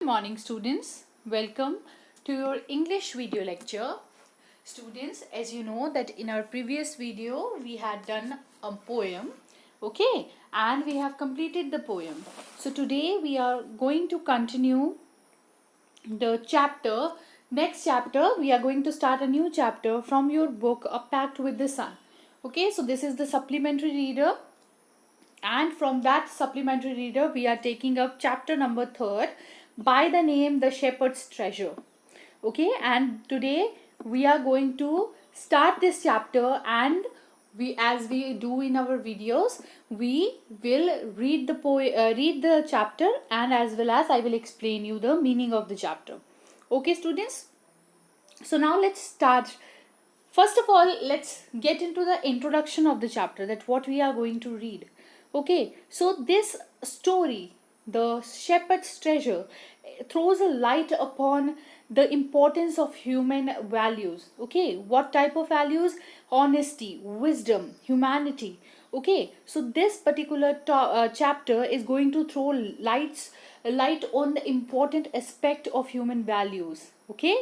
morning, students. Welcome to your English video lecture. Students, as you know that in our previous video we had done a poem, okay, and we have completed the poem. So today we are going to continue the chapter. Next chapter we are going to start a new chapter from your book, A Pact with the Sun. Okay, so this is the supplementary reader, and from that supplementary reader we are taking up chapter number 3 by the name The Shepherd's Treasure. Okay, and today we are going to start this chapter, and we, as we do in our videos, we will read read the chapter, and as well as I will explain you the meaning of the chapter. Okay, students, so now let's start. First of all, let's get into the introduction of the chapter, that what we are going to read. Okay, so this story, The Shepherd's Treasure, throws a light upon the importance of human values. Okay, what type of values? Honesty, wisdom, humanity. Okay, so this particular chapter is going to throw light on the important aspect of human values. Okay,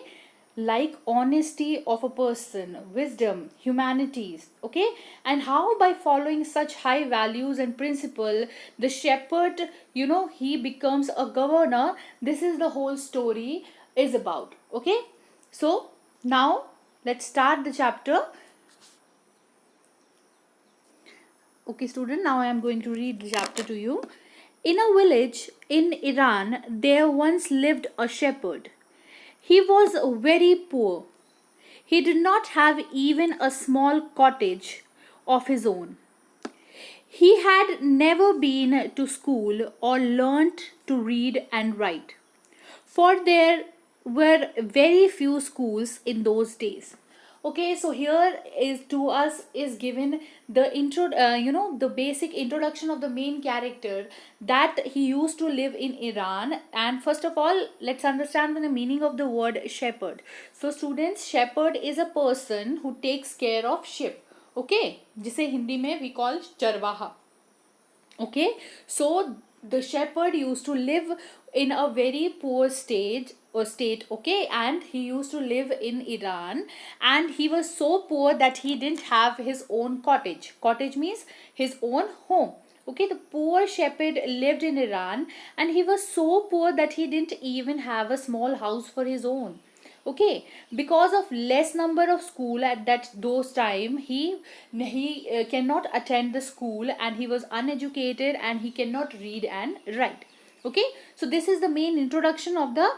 like honesty of a person, wisdom, humanities. Okay, and how by following such high values and principle the shepherd, he becomes a governor. This is the whole story is about. Okay, so now let's start the chapter. Okay, student, now I am going to read the chapter to you. In a village in Iran there once lived a shepherd. He was very poor. He did not have even a small cottage of his own. He had never been to school or learnt to read and write, for there were very few schools in those days. Okay, so here is to us is given the the basic introduction of the main character, that he used to live in Iran. And first of all, let's understand the meaning of the word shepherd. So students, shepherd is a person who takes care of sheep. Okay, जिसे हिंदी में we call चरवाहा. Okay, so the shepherd used to live in a very poor state. Okay, and he used to live in Iran, and he was so poor that he didn't have his own cottage means his own home. Okay, the poor shepherd lived in Iran, and he was so poor that he didn't even have a small house for his own. Okay, because of less number of school at that those time, he cannot attend the school, and he was uneducated, and he cannot read and write. Okay, so this is the main introduction of the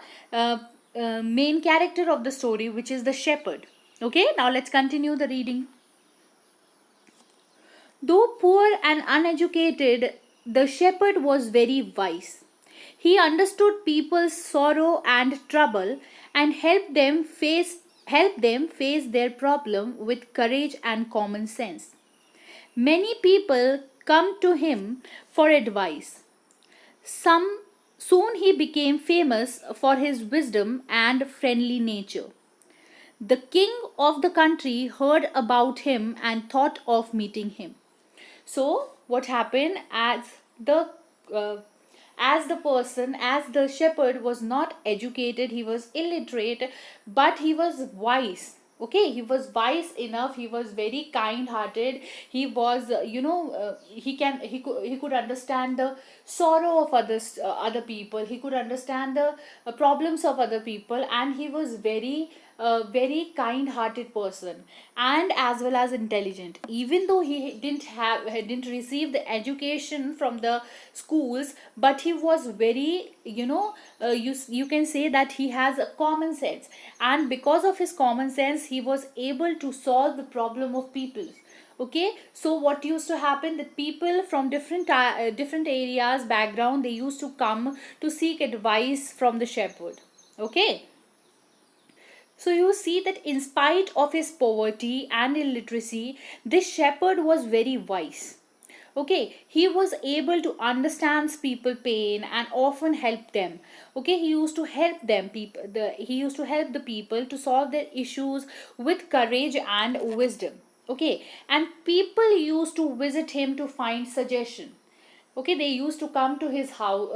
main character of the story, which is the shepherd. Okay, now let's continue the reading. Though poor and uneducated, the shepherd was very wise. He understood people's sorrow and trouble, and helped them face their problem with courage and common sense. Many people come to him for advice. Some Soon he became famous for his wisdom and friendly nature. The king of the country heard about him and thought of meeting him. So what happened, uh, as the shepherd was not educated, he was illiterate, but he was wise. Okay, he was wise enough, he was very kind hearted. He was he could understand the sorrow of other people. He could understand the problems of other people, and he was very very kind hearted person, and as well as intelligent. Even though he didn't receive the education from the schools, but he was very, you can say that he has a common sense, and because of his common sense he was able to solve the problem of people. Okay, so what used to happen, that people from different areas background, they used to come to seek advice from the shepherd. Okay, so you see that in spite of his poverty and illiteracy, this shepherd was very wise. Okay, he was able to understand people pain and often help them. Okay, he used to help them people he used to help the people to solve their issues with courage and wisdom. Okay, and people used to visit him to find suggestion. Okay, they used to come to his house,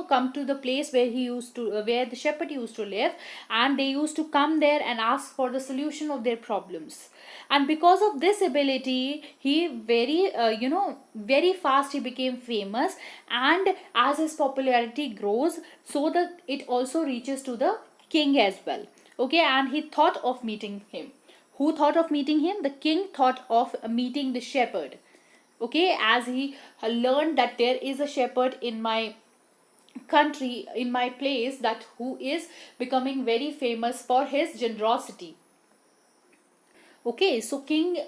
come to the place where where the shepherd used to live, and they used to come there and ask for the solution of their problems. And because of this ability, he very fast he became famous. And as his popularity grows, so that it also reaches to the king as well. Okay, and he thought of meeting him. Who thought of meeting him? The king thought of meeting the shepherd. Okay, as he learned that there is a shepherd in my country, in my place, that who is becoming very famous for his generosity. Okay, so king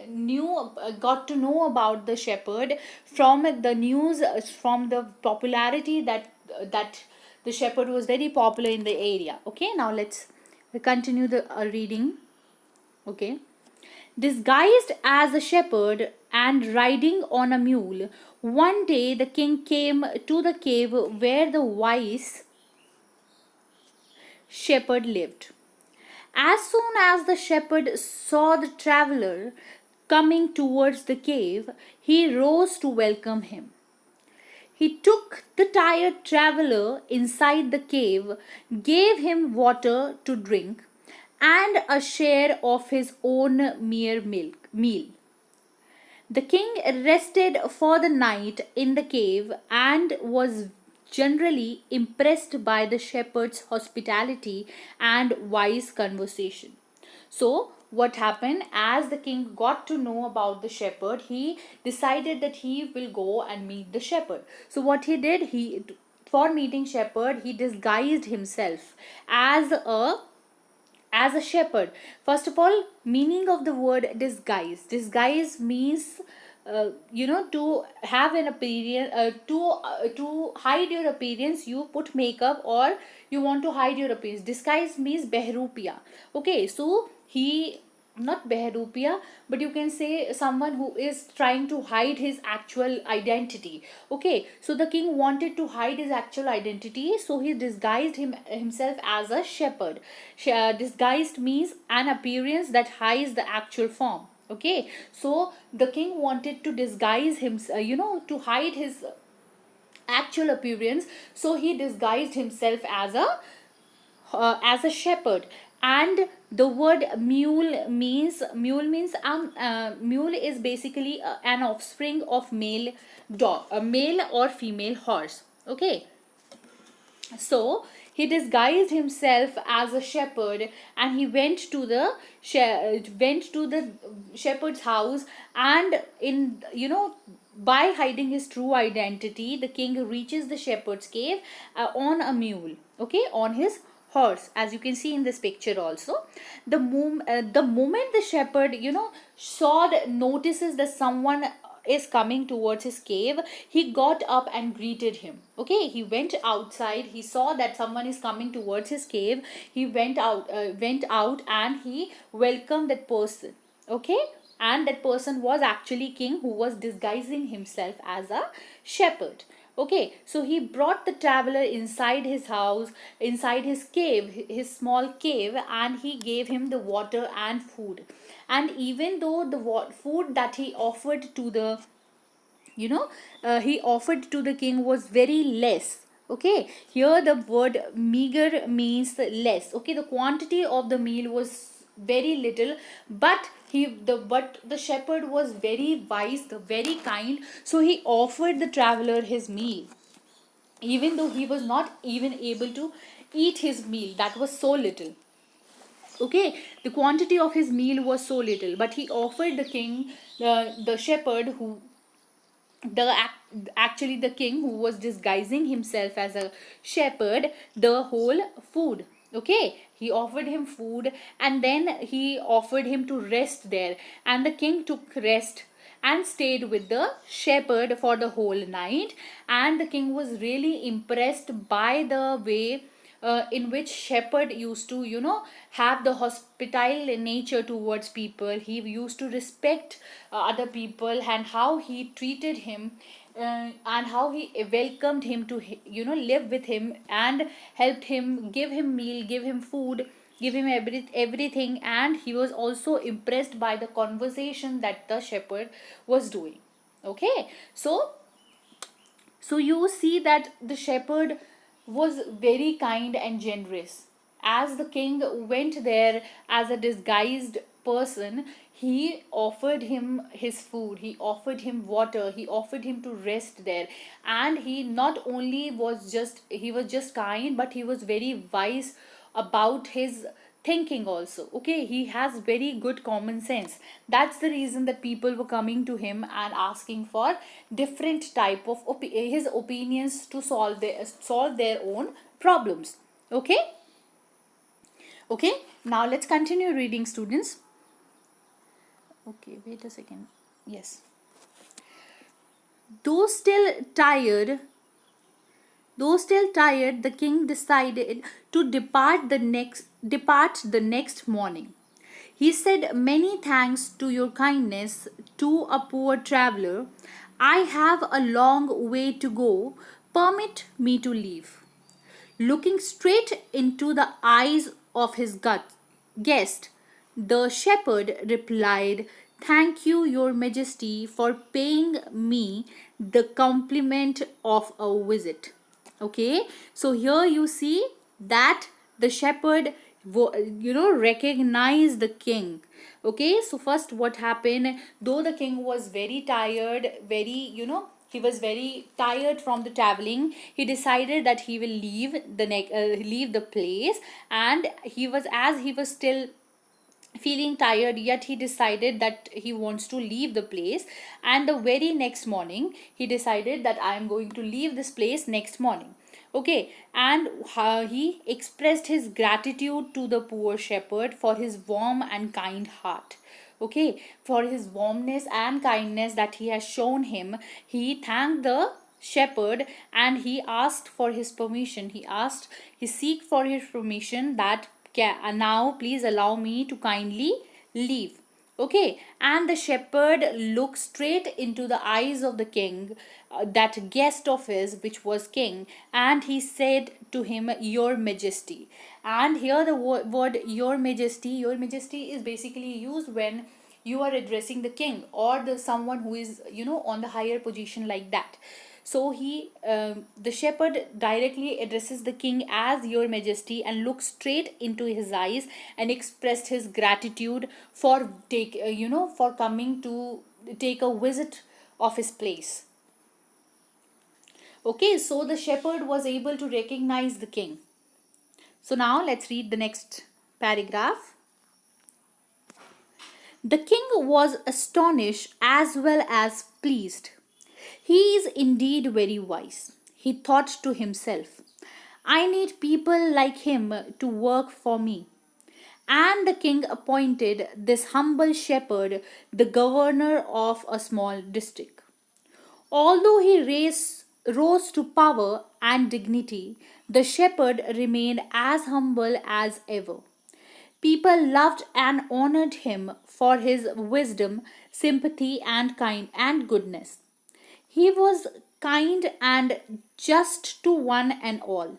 got to know about the shepherd from the news, from the popularity that the shepherd was very popular in the area. Okay, now let's continue the reading. Okay. Disguised as a shepherd and riding on a mule, one day the king came to the cave where the wise shepherd lived. As soon as the shepherd saw the traveler coming towards the cave, he rose to welcome him. He took the tired traveler inside the cave, gave him water to drink, and a share of his own meal. The king rested for the night in the cave and was generally impressed by the shepherd's hospitality and wise conversation. So, what happened, as the king got to know about the shepherd, he decided that he will go and meet the shepherd. So, what he did, for meeting shepherd, he disguised himself as a shepherd. First of all, meaning of the word disguise means to have an appearance, to hide your appearance. You put makeup, or you want to hide your appearance. Disguise means behrupia. Okay, so he, not behrupia, but you can say someone who is trying to hide his actual identity. Okay, so the king wanted to hide his actual identity, so he disguised himself as a shepherd. Disguised means an appearance that hides the actual form. Okay, so the king wanted to disguise himself, to hide his actual appearance, so he disguised himself as a shepherd. And the word mule is basically an offspring of male dog, a male or female horse. Okay, so he disguised himself as a shepherd, and he went to the shepherd's house. And in by hiding his true identity, the king reaches the shepherd's cave on a mule. Okay, on his horse, as you can see in this picture also. The moment the shepherd notices that someone is coming towards his cave, he got up and greeted him. Okay, he went outside, he saw that someone is coming towards his cave. He went out and he welcomed that person. Okay, and that person was actually king, who was disguising himself as a shepherd. Okay, so he brought the traveler inside his house, inside his cave, his small cave, and he gave him the water and food. And even though the food that he offered to the he offered to the king was very less. Okay, here the word meager means less. Okay, the quantity of the meal was very little, but the shepherd was very wise, very kind, so he offered the traveler his meal, even though he was not even able to eat his meal, that was so little. Okay, the quantity of his meal was so little, but he offered the king, the shepherd, who actually the king who was disguising himself as a shepherd, the whole food. Okay, he offered him food, and then he offered him to rest there, and the king took rest and stayed with the shepherd for the whole night. And the king was really impressed by the way in which shepherd used to have the hospitable nature towards people. He used to respect other people, and how he treated him, and how he welcomed him to live with him, and helped him, give him meal, give him food, give him everything. And he was also impressed by the conversation that the shepherd was doing. Okay, so So you see that the shepherd was very kind and generous. As the king went there as a disguised person, he offered him his food, he offered him water, he offered him to rest there. And he not only was just kind, but he was very wise about his thinking also. Okay, he has very good common sense. That's the reason that people were coming to him and asking for different type of his opinions to solve their own problems. Okay. Okay, now let's continue reading, students. Okay, wait a second. Yes. Though still tired, though still tired, the king decided to depart the next morning. He said, "Many thanks to your kindness to a poor traveler. I have a long way to go. Permit me to leave." Looking straight into the eyes of his guest, the shepherd replied, "Thank you, your majesty, for paying me the compliment of a visit." Okay, so here you see that the shepherd recognized the king. Okay, so first what happened, though the king was very tired, he was very tired from the traveling, he decided that he will leave the place. And he was still feeling tired, yet he decided that he wants to leave the place. And the very next morning he decided that I am going to leave this place next morning. Okay, and he expressed his gratitude to the poor shepherd for his warm and kind heart. Okay, for his warmness and kindness that he has shown him. He thanked the shepherd, and he asked for his permission. He seek for his permission that now please allow me to kindly leave. Okay, and the shepherd looked straight into the eyes of the king, that guest of his, which was king, and he said to him, "Your majesty." And here the word your majesty is basically used when you are addressing the king or the someone who is on the higher position, like that. So the shepherd directly addresses the king as "your majesty" and looks straight into his eyes and expressed his gratitude for for coming to take a visit of his place. Okay, so the shepherd was able to recognize the king. So now let's read the next paragraph. The king was astonished as well as pleased. "He is indeed very wise," he thought to himself. "I need people like him to work for me." And the king appointed this humble shepherd the governor of a small district. Although rose to power and dignity, the shepherd remained as humble as ever. People loved and honored him for his wisdom, sympathy, and kind and goodness. He was kind and just to one and all.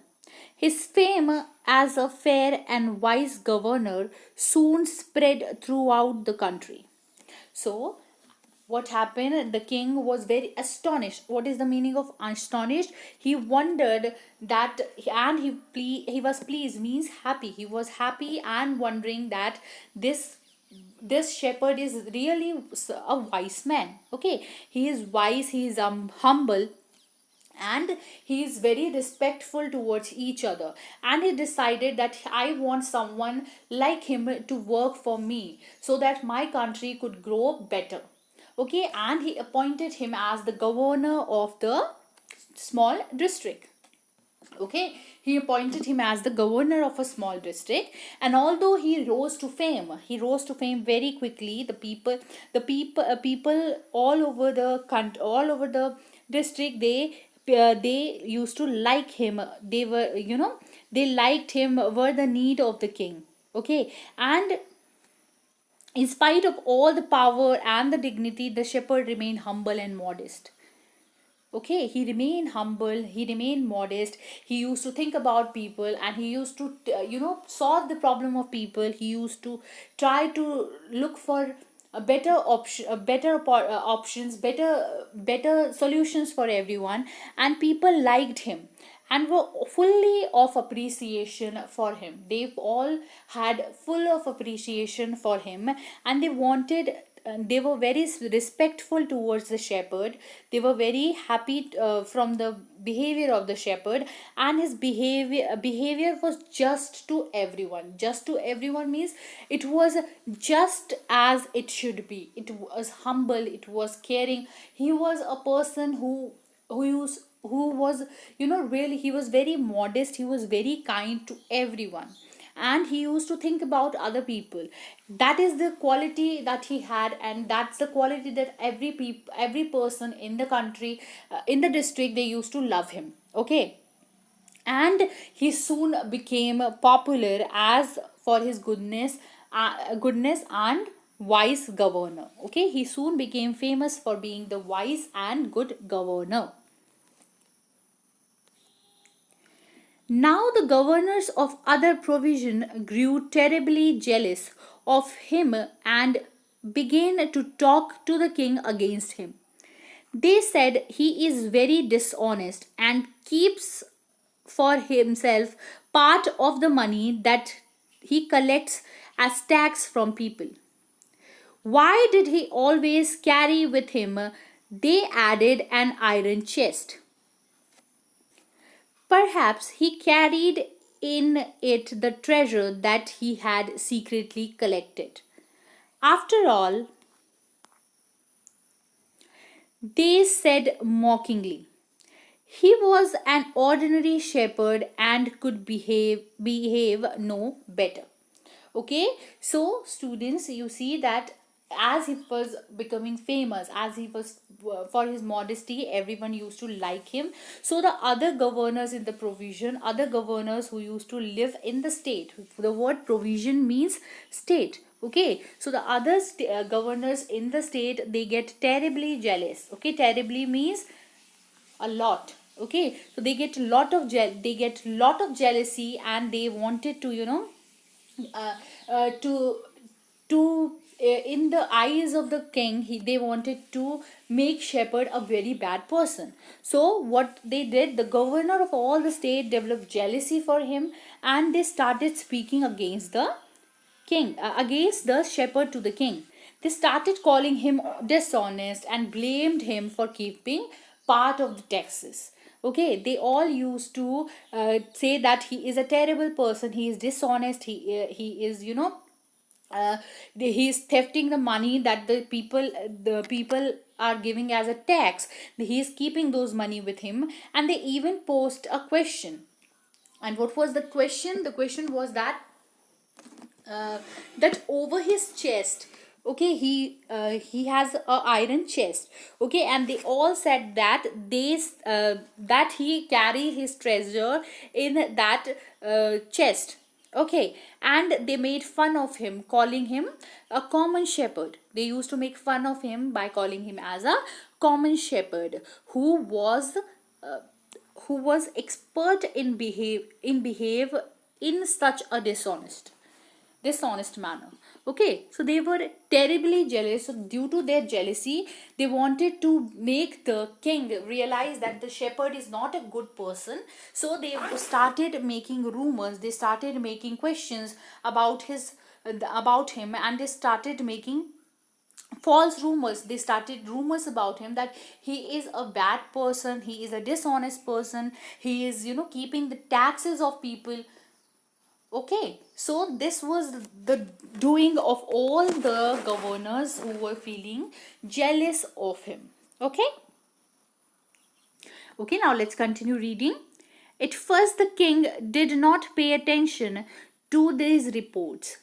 His fame as a fair and wise governor soon spread throughout the country. So, what happened? The king was very astonished. What is the meaning of astonished? He wondered that, and he was pleased, means happy. He was happy and wondering that this shepherd is really a wise man. Okay, he is wise, he is humble, and he is very respectful towards each other. And he decided that I want someone like him to work for me so that my country could grow better. Okay, and he appointed him as the governor of the small district. Okay, he appointed him as the governor of a small district. And although he rose to fame very quickly. The people all over the country, all over the district, they used to like him. They were, they liked him, were the need of the king. Okay, and in spite of all the power and the dignity, the shepherd remained humble and modest. Okay, he remained humble, he remained modest. He used to think about people, and he used to solve the problem of people. He used to try to look for options, better solutions for everyone, and people liked him and were fully of appreciation for him. They all had full of appreciation for him, and they were very respectful towards the shepherd. They were very happy from the behavior of the shepherd, and his behavior was just to everyone means it was just as it should be. It was humble, it was caring. He was a person who was, really, he was very modest, he was very kind to everyone, and he used to think about other people. That is the quality that he had, and that's the quality that every person in the country, in the district, they used to love him. Okay, and he soon became popular as for his goodness and wise governor. Okay, he soon became famous for being the wise and good governor. Now the governors of other provision grew terribly jealous of him and began to talk to the king against him. They said he is very dishonest and keeps for himself part of the money that he collects as tax from people. Why did he always carry with him, they added, an iron chest? Perhaps he carried in it the treasure that he had secretly collected. After all, they said mockingly, he was an ordinary shepherd and could behave no better. Okay, so students, you see that as he was becoming famous, as he was for his modesty, everyone used to like him. So the other governors in the provision, other governors who used to live in the state, the word provision means state. Okay, so the other governors in the state, they get terribly jealous. Okay, terribly means a lot. Okay, so they get they get lot of jealousy, and they wanted to, uh, to in the eyes of the king, they wanted to make shepherd a very bad person. So what they did, the governor of all the state developed jealousy for him, and they started speaking against the king, against the shepherd to the king. They started calling him dishonest and blamed him for keeping part of the taxes. Okay, they all used to say that he is a terrible person, he is dishonest, he is, uh, he is thefting the money that the people are giving as a tax. He is keeping those money with him, and they even posed a question. And what was the question? The question was that, that over his chest, okay, he has a iron chest. Okay, and they all said that that he carry his treasure in that chest. Okay, and they made fun of him, calling him a common shepherd. They used to make fun of him by calling him as a common shepherd uh, who was expert in behave in such a dishonest manner. Okay, so they were terribly jealous. So due to their jealousy, they wanted to make the king realize that the shepherd is not a good person. So they started making rumors, they started making questions about him, and they started making false rumors. They started rumors about him that he is a bad person, he is a dishonest person, he is, keeping the taxes of people. Okay, so this was the doing of all the governors who were feeling jealous of him. Okay, okay, now let's continue reading. At first, the king did not pay attention to these reports,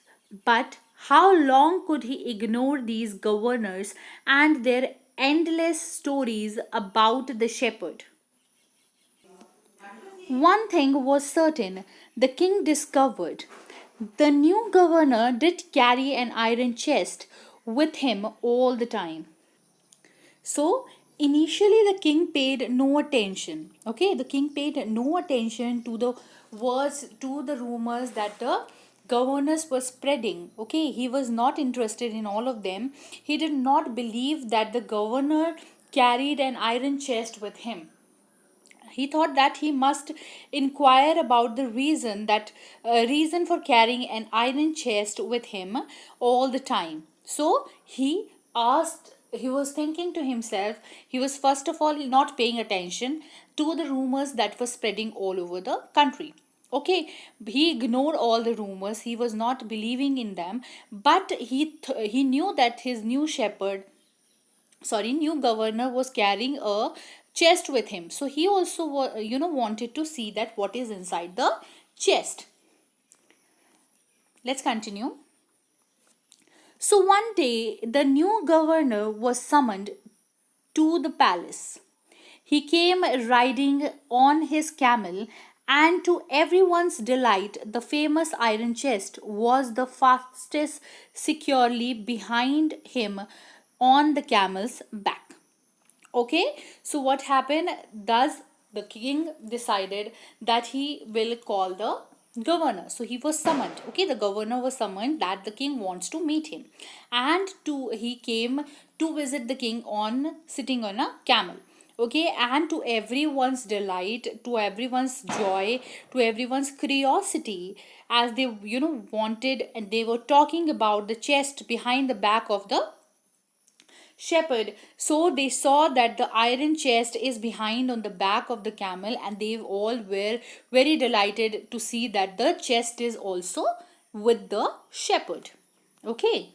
but how long could he ignore these governors and their endless stories about the shepherd? One thing was certain, the king discovered. The new governor did carry an iron chest with him all the time. So, initially, the king paid no attention. Okay, the king paid no attention to the words, to the rumors that the governors were spreading. Okay, he was not interested in all of them. He did not believe that the governor carried an iron chest with him. He thought that he must inquire about the reason for carrying an iron chest with him all the time. So he was thinking to himself, he was first of all not paying attention to the rumors that were spreading all over the country. Okay, he ignored all the rumors, he was not believing in them, but he knew that his new governor was carrying a chest with him. So he also wanted to see that what is inside the chest. Let's continue. So one day the new governor was summoned to the palace. He came riding on his camel, and to everyone's delight, the famous iron chest was the fastest securely behind him on the camel's back. Okay, so what happened? Thus the king decided that he will call the governor. So he was summoned. Okay, the governor was summoned, that the king wants to meet him, and to he came to visit the king on sitting on a camel. Okay, and to everyone's delight, to everyone's joy, to everyone's curiosity, as they wanted, and they were talking about the chest behind the back of the shepherd. So they saw that the iron chest is behind on the back of the camel, and they all were very delighted to see that the chest is also with the shepherd. Okay,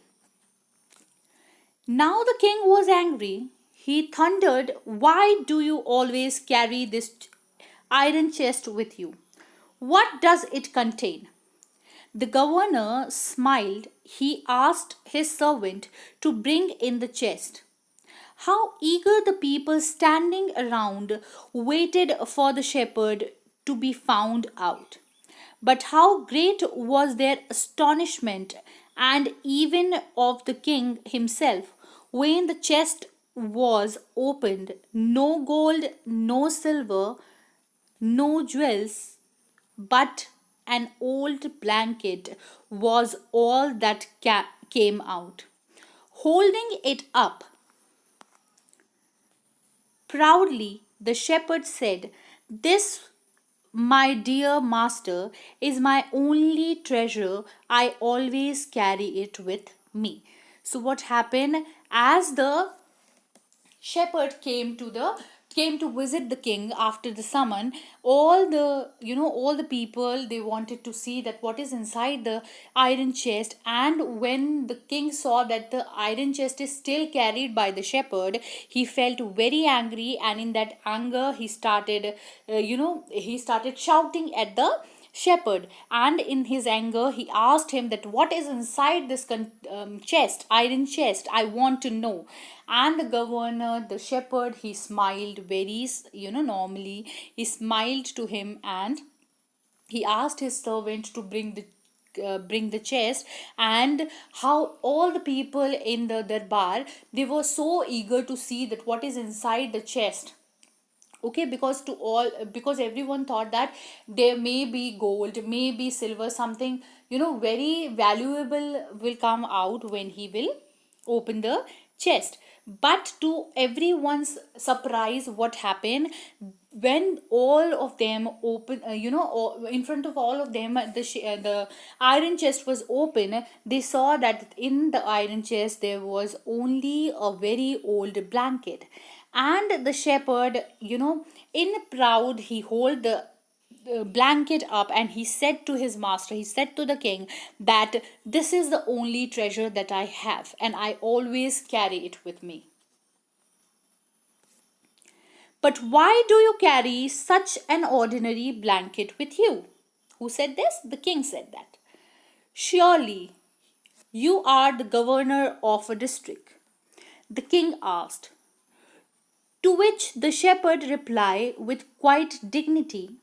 now the king was angry. He thundered, "Why do you always carry this iron chest with you? What does it contain?" The governor smiled. He asked his servant to bring in the chest. How eager the people standing around waited for the shepherd to be found out. But how great was their astonishment, and even of the king himself, when the chest was opened. No gold, no silver, no jewels, but an old blanket was all that came out. Holding it up proudly, the shepherd said, "This, my dear master, is my only treasure. I always carry it with me." So, what happened? As the shepherd came to visit the king after the summon, all the people, they wanted to see that what is inside the iron chest. And when the king saw that the iron chest is still carried by the shepherd, he felt very angry, and in that anger he started shouting at the shepherd. And in his anger he asked him that what is inside this iron chest, I want to know. And the governor, the shepherd, he smiled very normally. He smiled to him, and he asked his servant to bring the chest. And how all the people in the darbar, they were so eager to see that what is inside the chest. Okay, because everyone thought that there may be gold, may be silver, something very valuable will come out when he will open the chest. But to everyone's surprise, what happened? When all of them open, in front of all of them, the iron chest was open. They saw that in the iron chest there was only a very old blanket. And the shepherd, in proud, he hold the blanket up, and he said to his master, he said to the king, that this is the only treasure that I have, and I always carry it with me. But why do you carry such an ordinary blanket with you? Who said this? The king said that. Surely you are the governor of a district. The king asked. To which the shepherd replied with quiet dignity,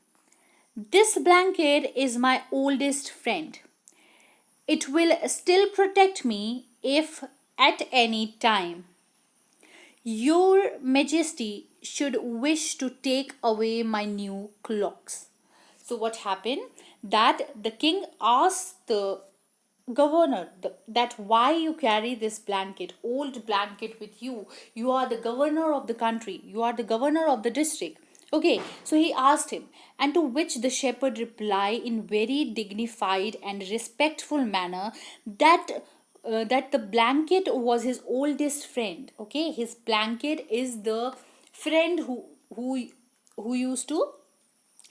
"This blanket is my oldest friend. It will still protect me if at any time your majesty should wish to take away my new clocks." So what happened? that the king asked the governor that why you carry this blanket, old blanket, with you. You are the governor of the country, you are the governor of the district. Okay, so he asked him, and to which the shepherd replied in very dignified and respectful manner that that the blanket was his oldest friend. Okay, his blanket is the friend who who used to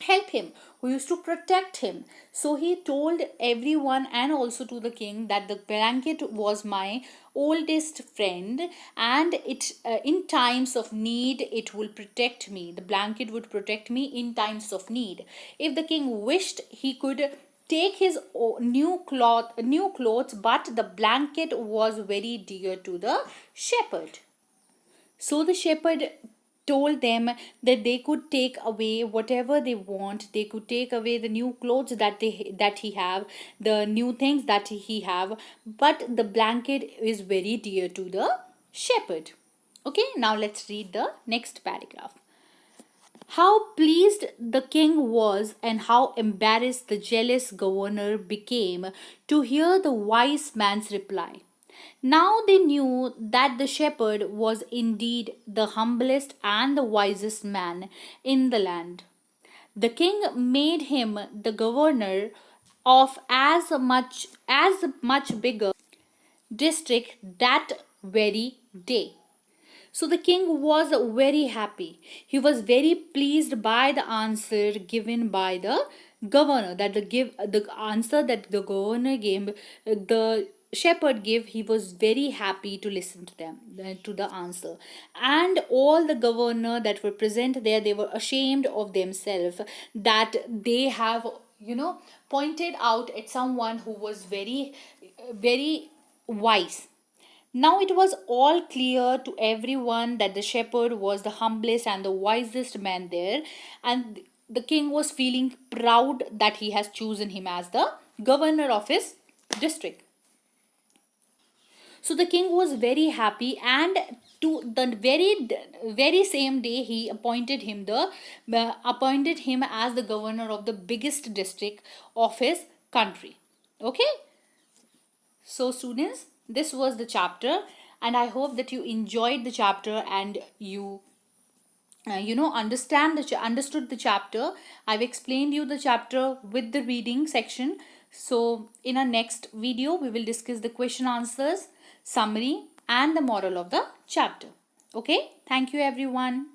help him, who used to protect him. So he told everyone and also to the king that the blanket was my oldest friend, and it in times of need it will protect me. The blanket would protect me in times of need. If the king wished, he could take his new clothes, but the blanket was very dear to the shepherd. So the shepherd told them that they could take away whatever they want. They could take away the new clothes that he have, the new things that he have, but the blanket is very dear to the shepherd. Okay, now let's read the next paragraph. How pleased the king was, and how embarrassed the jealous governor became to hear the wise man's reply. Now they knew that the shepherd was indeed the humblest and the wisest man in the land. The king made him the governor of as much bigger district that very day. So the king was very happy. He was very pleased by the answer given by the governor. That the answer that the governor gave, the shepherd gave. He was very happy to listen to them, to the answer. And all the governor that were present there, they were ashamed of themselves that they have, pointed out at someone who was very wise. Now it was all clear to everyone that the shepherd was the humblest and the wisest man there, and the king was feeling proud that he has chosen him as the governor of his district. So the king was very happy, and to the very same day he appointed him as the governor of the biggest district of his country. Okay, so, students, this was the chapter, and I hope that you enjoyed the chapter and you understood the chapter. I've explained you the chapter with the reading section. So, in our next video, we will discuss the question answers, summary, and the moral of the chapter. Okay, thank you, everyone.